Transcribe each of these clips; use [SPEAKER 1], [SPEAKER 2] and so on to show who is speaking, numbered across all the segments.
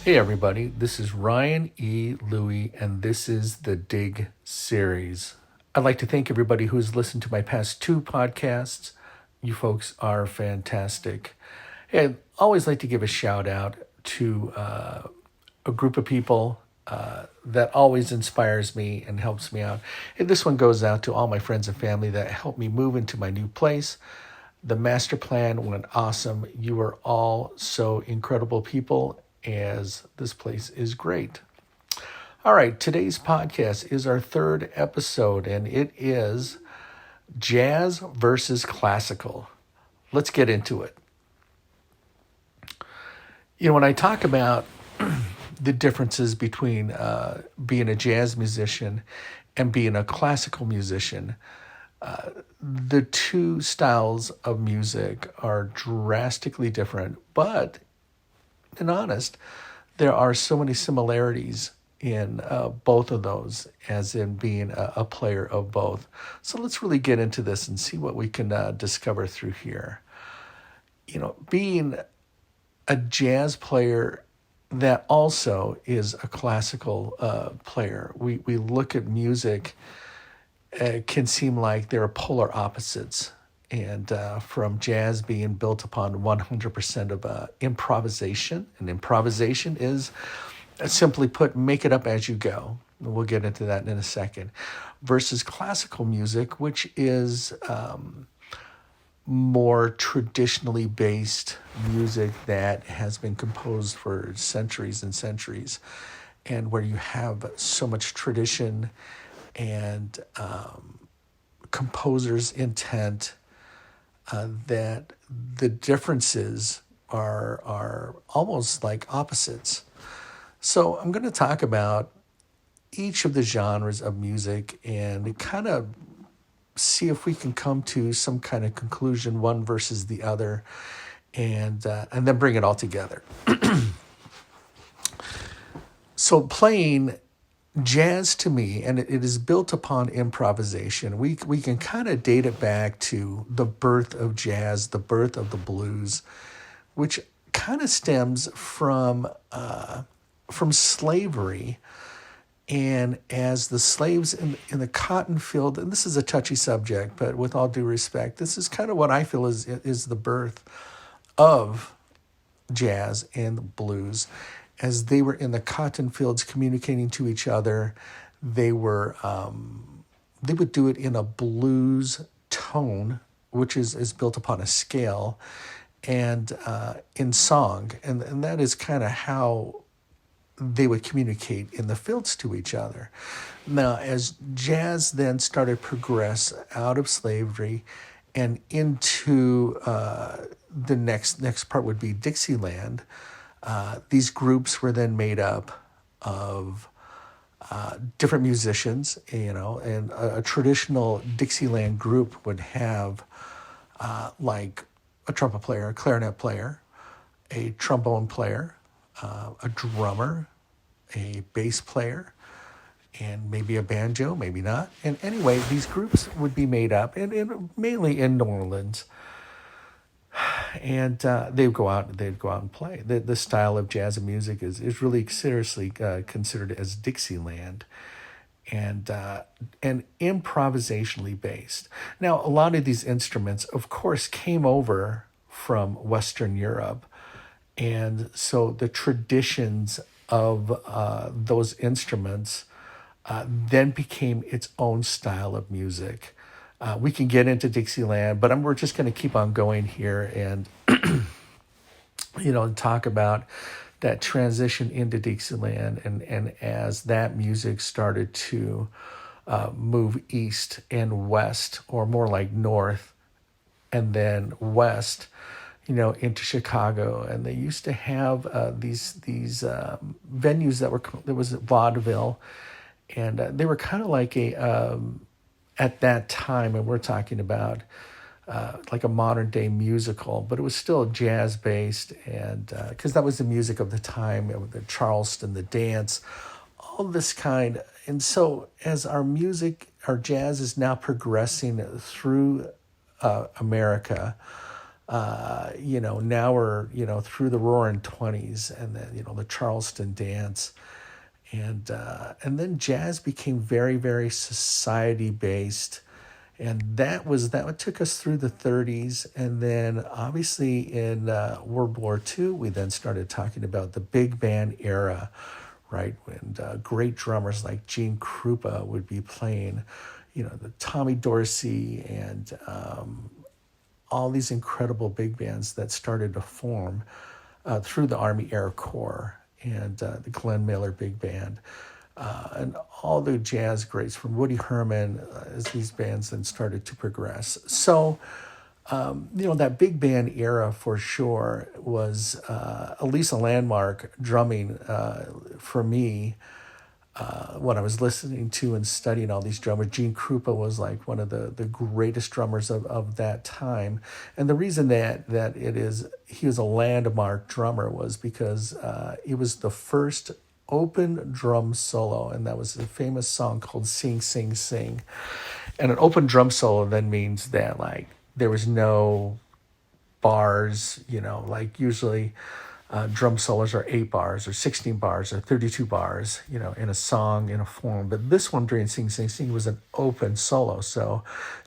[SPEAKER 1] Hey everybody, this is Ryan E. Louie, and this is the Digg series. I'd like to thank everybody who's listened to my past two podcasts. You folks are fantastic. Hey, I'd always like to give a shout out to a group of people that always inspires me and helps me out. And this one goes out to all my friends and family that helped me move into my new place. The master plan went awesome. You are all so incredible people, as this place is great. All right, today's podcast is our third episode, and it is jazz versus classical. Let's get into it. You know, when I talk about the differences between being a jazz musician and being a classical musician, the two styles of music are drastically different, but and honest, there are so many similarities in both of those, as in being a player of both. So let's really get into this and see what we can discover through here. You know, being a jazz player that also is a classical player, we look at music, can seem like there are polar opposites. And from jazz being built upon 100% of improvisation. And improvisation is, simply put, make it up as you go. And we'll get into that in a second. Versus classical music, which is more traditionally based music that has been composed for centuries and centuries, and where you have so much tradition and composer's intent, that the differences are almost like opposites. So I'm going to talk about each of the genres of music and kind of see if we can come to some kind of conclusion, one versus the other, and then bring it all together. So playing jazz, to me, and it is built upon improvisation. We can kind of date it back to the birth of jazz, the birth of the blues, which kind of stems from slavery. And as the slaves in the cotton field, and this is a touchy subject, but with all due respect, this is kind of what I feel is the birth of jazz and blues. As they were in the cotton fields communicating to each other, they would do it in a blues tone, which is built upon a scale, and in song, and that is kind of how they would communicate in the fields to each other. Now, as jazz then started to progress out of slavery and into the next part would be Dixieland. These groups were then made up of different musicians, and a traditional Dixieland group would have like a trumpet player, a clarinet player, a trombone player, a drummer, a bass player, and maybe a banjo, maybe not. And anyway, these groups would be made up, and mainly in New Orleans. And they'd go out and play. The style of jazz and music is really seriously considered as Dixieland, and improvisationally based. Now, a lot of these instruments, of course, came over from Western Europe, and so the traditions of those instruments then became its own style of music. We can get into Dixieland, but we're just going to keep on going here and, talk about that transition into Dixieland, and as that music started to move east and west, or more like north and then west, into Chicago. And they used to have these venues there was vaudeville, and they were kind of like at that time, and we're talking about like a modern day musical, but it was still jazz based, and because that was the music of the time, the Charleston, the dance, all this kind. And so as our jazz is now progressing through America, Now we're, through the Roaring Twenties, and then, the Charleston Dance. And then jazz became very, very society based. And that what took us through the 30s. And then obviously in World War II, we then started talking about the big band era, right? When great drummers like Gene Krupa would be playing, the Tommy Dorsey and all these incredible big bands that started to form through the Army Air Corps and the Glenn Miller Big Band. And all the jazz greats from Woody Herman as these bands then started to progress. So, that big band era for sure was at least a landmark drumming for me. When I was listening to and studying all these drummers, Gene Krupa was like one of the greatest drummers of that time. And the reason that he was a landmark drummer was because it was the first open drum solo, and that was a famous song called Sing, Sing, Sing. And an open drum solo then means that like there was no bars, like usually drum solos are 8 bars or 16 bars or 32 bars, in a song, in a form. But this one during Sing Sing Sing was an open solo. So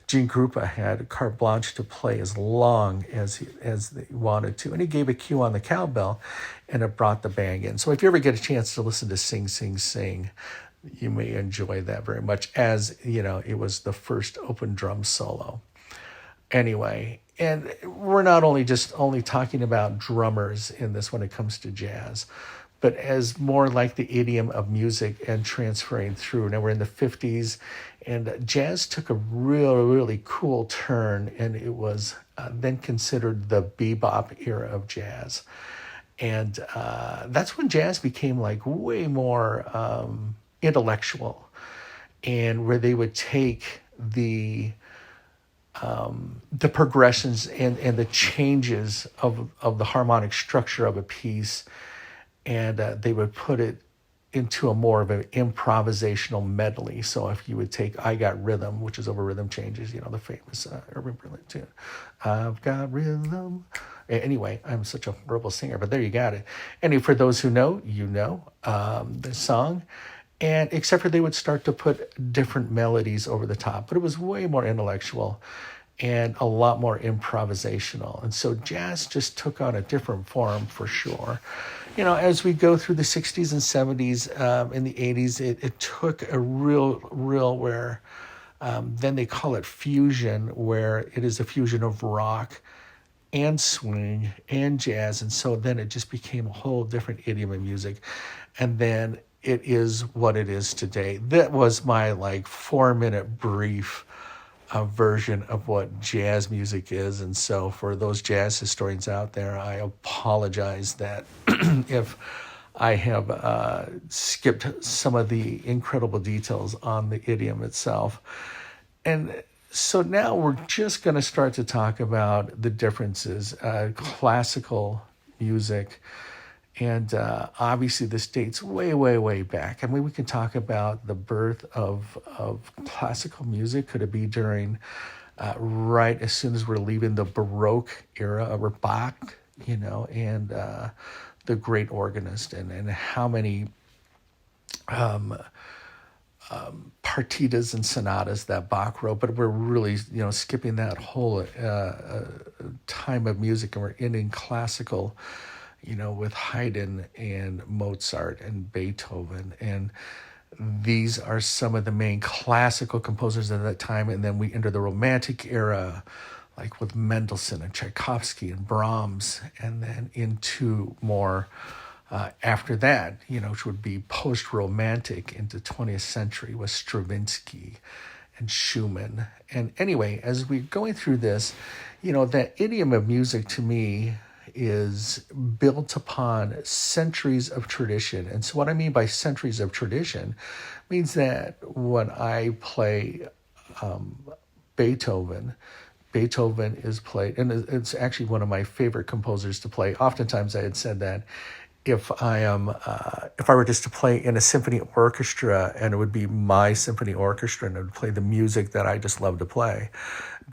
[SPEAKER 1] Gene Krupa had carte blanche to play as long as they wanted to. And he gave a cue on the cowbell, and it brought the bang in. So if you ever get a chance to listen to Sing Sing Sing, you may enjoy that very much, as, it was the first open drum solo. Anyway, and we're not only talking about drummers in this when it comes to jazz, but as more like the idiom of music and transferring through. Now we're in the 50s, and jazz took a really cool turn, and it was then considered the bebop era of jazz. And that's when jazz became like way more intellectual, and where they would take the progressions and the changes of the harmonic structure of a piece, and they would put it into a more of an improvisational medley. So if you would take I Got Rhythm, which is over rhythm changes, the famous Urban Brilliant tune, I've got rhythm. Anyway, I'm such a horrible singer, but there you got it. And for those who know, the song. And except for they would start to put different melodies over the top, but it was way more intellectual and a lot more improvisational. And so jazz just took on a different form for sure. As we go through the 60s and 70s, in the 80s, it took a real where then they call it fusion, where it is a fusion of rock and swing and jazz. And so then it just became a whole different idiom of music. And then it is what it is today. That was my 4-minute brief version of what jazz music is. And so for those jazz historians out there, I apologize that if I have skipped some of the incredible details on the idiom itself. And so now we're just going to start to talk about the differences. Classical music, and obviously this dates way back. I mean, we can talk about the birth of classical music. Could it be during right as soon as we're leaving the Baroque era of Bach, and the great organist, and how many partitas and sonatas that Bach wrote, but we're really, skipping that whole time of music, and we're ending classical, with Haydn and Mozart and Beethoven. And these are some of the main classical composers at that time. And then we enter the Romantic era, like with Mendelssohn and Tchaikovsky and Brahms, and then into more after that, which would be post-Romantic into 20th century with Stravinsky and Schumann. And anyway, as we're going through this, that idiom of music to me is built upon centuries of tradition. And so what I mean by centuries of tradition means that when I play Beethoven is played, and it's actually one of my favorite composers to play. Oftentimes I had said that if I were just to play in a symphony orchestra and it would be my symphony orchestra and it would play the music that I just love to play,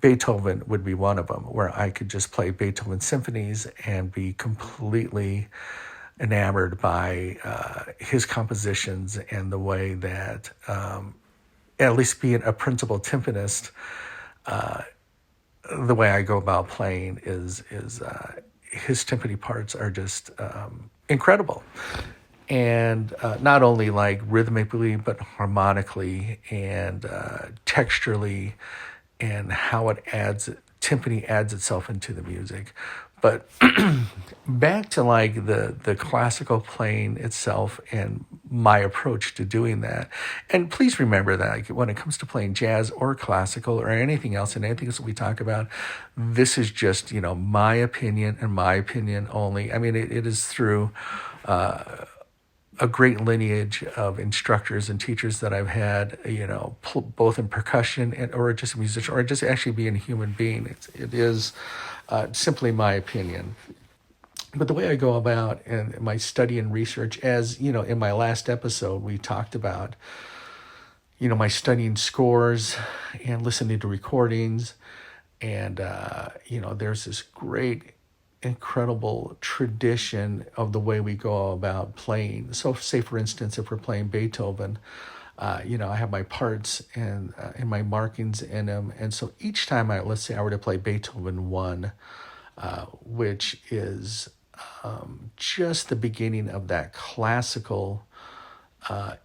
[SPEAKER 1] Beethoven would be one of them, where I could just play Beethoven symphonies and be completely enamored by his compositions and the way that, at least being a principal timpanist, the way I go about playing is his timpani parts are just incredible, and not only like rhythmically but harmonically and texturally, and how it adds timpani adds itself into the music. But back to like the classical playing itself and my approach to doing that. And please remember that like, when it comes to playing jazz or classical or anything else and anything else that we talk about, this is just, my opinion and my opinion only. I mean, it is through a great lineage of instructors and teachers that I've had, both in percussion or just a musician or just actually being a human being. It is simply my opinion. But the way I go about in my study and research, as in my last episode, we talked about, my studying scores and listening to recordings. And, there's this great, incredible tradition of the way we go about playing. So say, for instance, if we're playing Beethoven, I have my parts and my markings in them. And so each time let's say I were to play Beethoven 1, which is just the beginning of that classical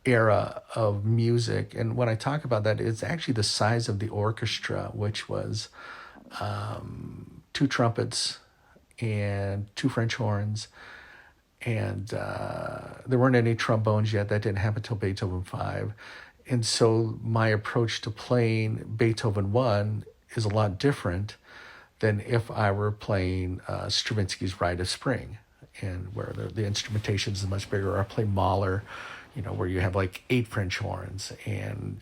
[SPEAKER 1] era of music. And when I talk about that, it's actually the size of the orchestra, which was 2 trumpets and 2 French horns. And there weren't any trombones yet. That didn't happen until Beethoven 5. And so my approach to playing Beethoven 1 is a lot different than if I were playing Stravinsky's Rite of Spring, and where the instrumentation is much bigger. Or I play Mahler, where you have like 8 French horns and,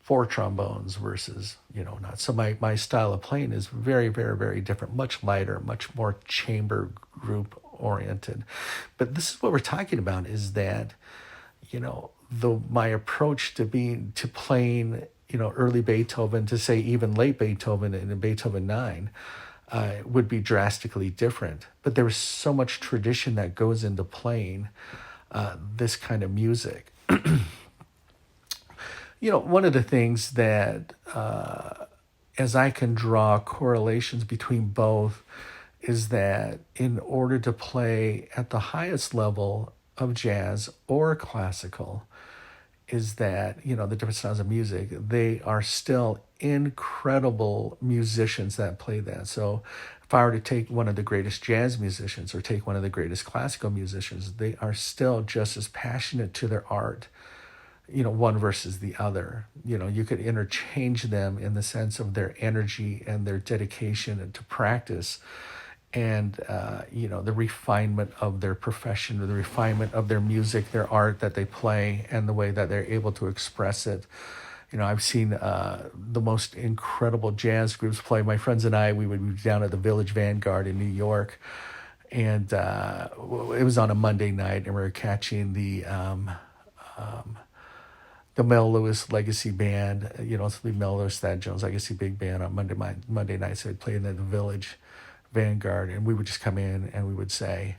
[SPEAKER 1] 4 trombones versus, not. So my style of playing is very, very, very different, much lighter, much more chamber group oriented. But this is what we're talking about, is that, my approach to playing, early Beethoven to say even late Beethoven and Beethoven 9 would be drastically different. But there is so much tradition that goes into playing this kind of music. One of the things that, as I can draw correlations between both, is that in order to play at the highest level of jazz or classical, is that, the different styles of music, they are still incredible musicians that play that. So if I were to take one of the greatest jazz musicians or take one of the greatest classical musicians, they are still just as passionate to their art, one versus the other. You could interchange them in the sense of their energy and their dedication to practice, and the refinement of their profession, or the refinement of their music, their art that they play, and the way that they're able to express it. I've seen the most incredible jazz groups play. My friends and I, we would be down at the Village Vanguard in New York, and it was on a Monday night, and we were catching the Mel Lewis Legacy Band, it's the Mel Lewis, Thad Jones Legacy Big Band on Monday nights. So they'd play in the Village Vanguard, and we would just come in and we would say,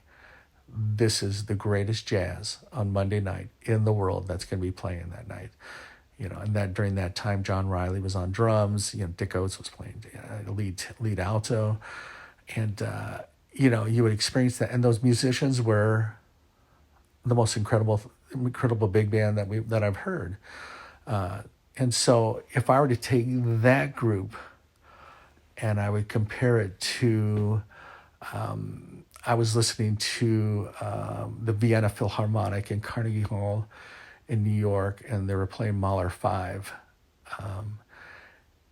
[SPEAKER 1] this is the greatest jazz on Monday night in the world that's going to be playing that night. And that during that time, John Riley was on drums, Dick Oates was playing lead alto, and you would experience that. And those musicians were the most incredible big band that I've heard. And so if I were to take that group and I would compare it to, I was listening to the Vienna Philharmonic in Carnegie Hall in New York, and they were playing Mahler 5.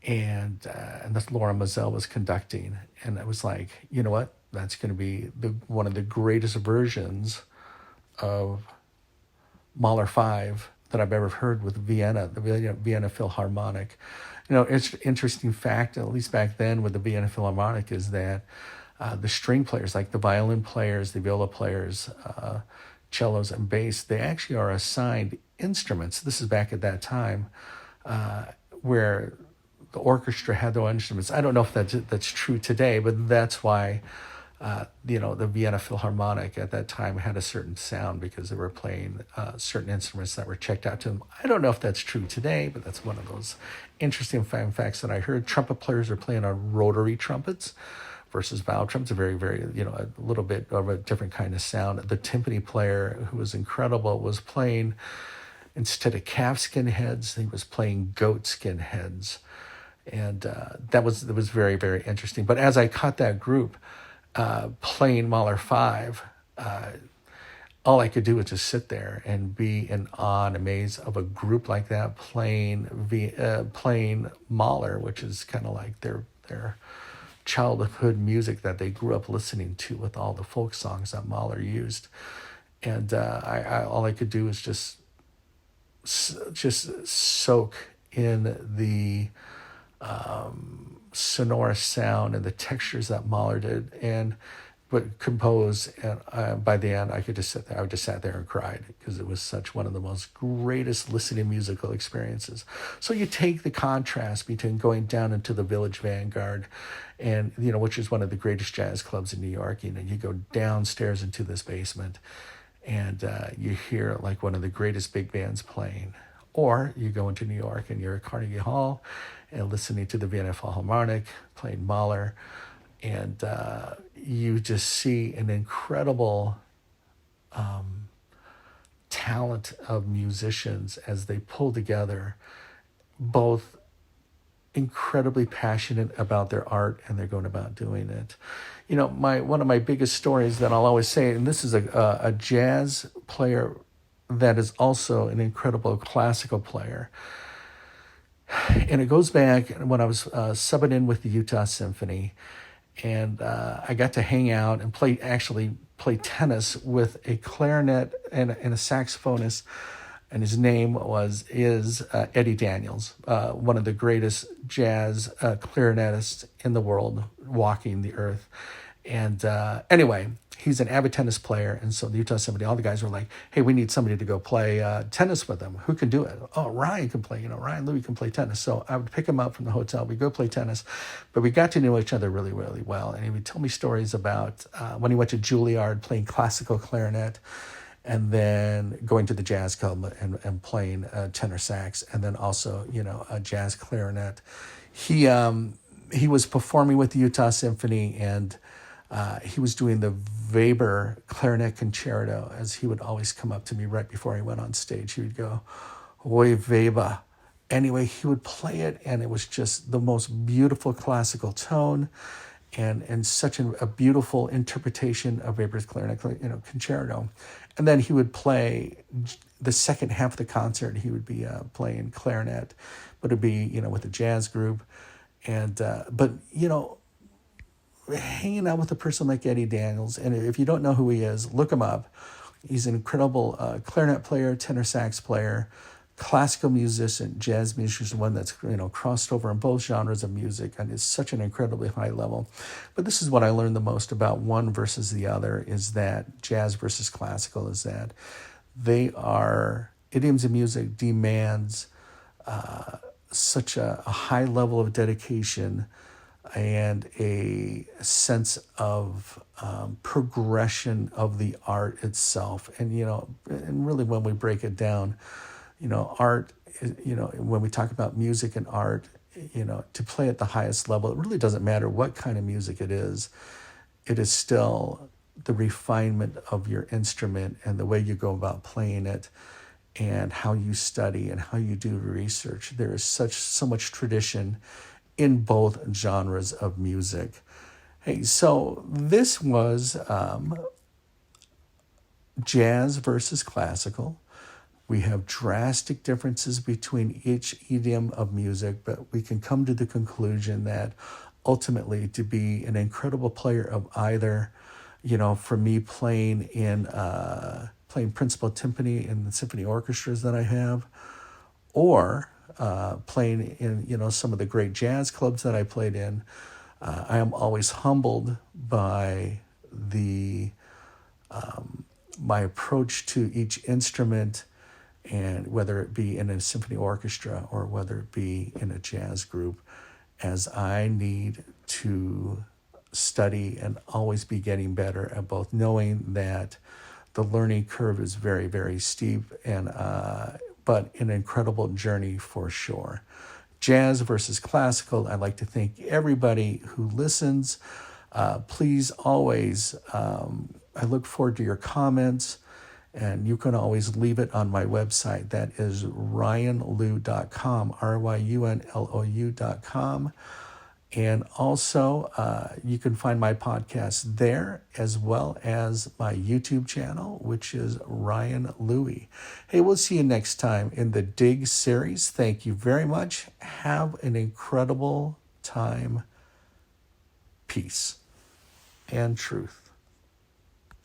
[SPEAKER 1] And that's Laura Mazel was conducting. And I was like, you know what? That's going to be one of the greatest versions of Mahler 5 that I've ever heard with the Vienna Philharmonic. It's an interesting fact, at least back then with the Vienna Philharmonic, is that The string players, like the violin players, the viola players, cellos and bass, they actually are assigned instruments. This is back at that time where the orchestra had their own instruments. I don't know if that's true today, but that's why the Vienna Philharmonic at that time had a certain sound because they were playing certain instruments that were checked out to them. I don't know if that's true today, but that's one of those interesting fun facts that I heard. Trumpet players are playing on rotary trumpets versus valve trumpets, a very, very, a little bit of a different kind of sound. The timpani player, who was incredible, was playing, instead of calfskin heads, he was playing goatskin heads. And that was very, very interesting. But as I caught that group playing Mahler 5, all I could do was just sit there and be in awe and amaze of a group like that playing Mahler, which is kind of like their childhood music that they grew up listening to with all the folk songs that Mahler used. And all I could do was just soak in the sonorous sound and the textures that Mahler did, and would compose. And by the end, I could just sit there. I would just sat there and cried because it was such one of the most greatest listening musical experiences. So you take the contrast between going down into the Village Vanguard, and which is one of the greatest jazz clubs in New York. You go downstairs into this basement, and you hear like one of the greatest big bands playing. Or you go into New York and you're at Carnegie Hall and listening to the Vienna Philharmonic playing Mahler, and you just see an incredible talent of musicians as they pull together, both incredibly passionate about their art and they're going about doing it. One of my biggest stories that I'll always say, and this is a jazz player that is also an incredible classical player. And it goes back when I was subbing in with the Utah Symphony, and I got to hang out and play tennis with a clarinet and a saxophonist, and his name is Eddie Daniels, one of the greatest jazz clarinetists in the world, walking the earth. And anyway, he's an avid tennis player, and so the Utah Symphony, all the guys were like, "Hey, we need somebody to go play tennis with him. Who can do it?" "Oh, Ryan can play. Ryan Louie can play tennis." So I would pick him up from the hotel. We'd go play tennis, but we got to know each other really, really well. And he would tell me stories about when he went to Juilliard playing classical clarinet, and then going to the jazz club and playing tenor sax, and then also a jazz clarinet. He was performing with the Utah Symphony, and he was doing the Weber clarinet concerto, as he would always come up to me right before he went on stage. He would go, "Oi, Weber." Anyway, he would play it, and it was just the most beautiful classical tone, and such a beautiful interpretation of Weber's clarinet concerto. And then he would play the second half of the concert. He would be playing clarinet, but it'd be with a jazz group, and but hanging out with a person like Eddie Daniels, and if you don't know who he is, look him up. He's an incredible clarinet player, tenor sax player, classical musician, jazz musician, one that's crossed over in both genres of music, and is such an incredibly high level. But this is what I learned the most about one versus the other, is that jazz versus classical is that idioms of music demands such a high level of dedication and a sense of progression of the art itself. And and really, when we break it down, art, when we talk about music and art, to play at the highest level, it really doesn't matter what kind of music it is still the refinement of your instrument and the way you go about playing it, and how you study and how you do research. There is so much tradition in both genres of music. Hey, so this was jazz versus classical. We have drastic differences between each idiom of music, but we can come to the conclusion that ultimately, to be an incredible player of either, for me playing principal timpani in the symphony orchestras that I have, or playing in some of the great jazz clubs that I played in, I am always humbled by my approach to each instrument, and whether it be in a symphony orchestra or whether it be in a jazz group, as I need to study and always be getting better at both, knowing that the learning curve is very, very steep, and but an incredible journey for sure. Jazz versus classical, I'd like to thank everybody who listens. Please always, I look forward to your comments, and you can always leave it on my website. That is ryanlou.com, RYUNLOU.com. And also, you can find my podcast there, as well as my YouTube channel, which is Ryan Louie. Hey, we'll see you next time in the Digg series. Thank you very much. Have an incredible time. Peace and truth.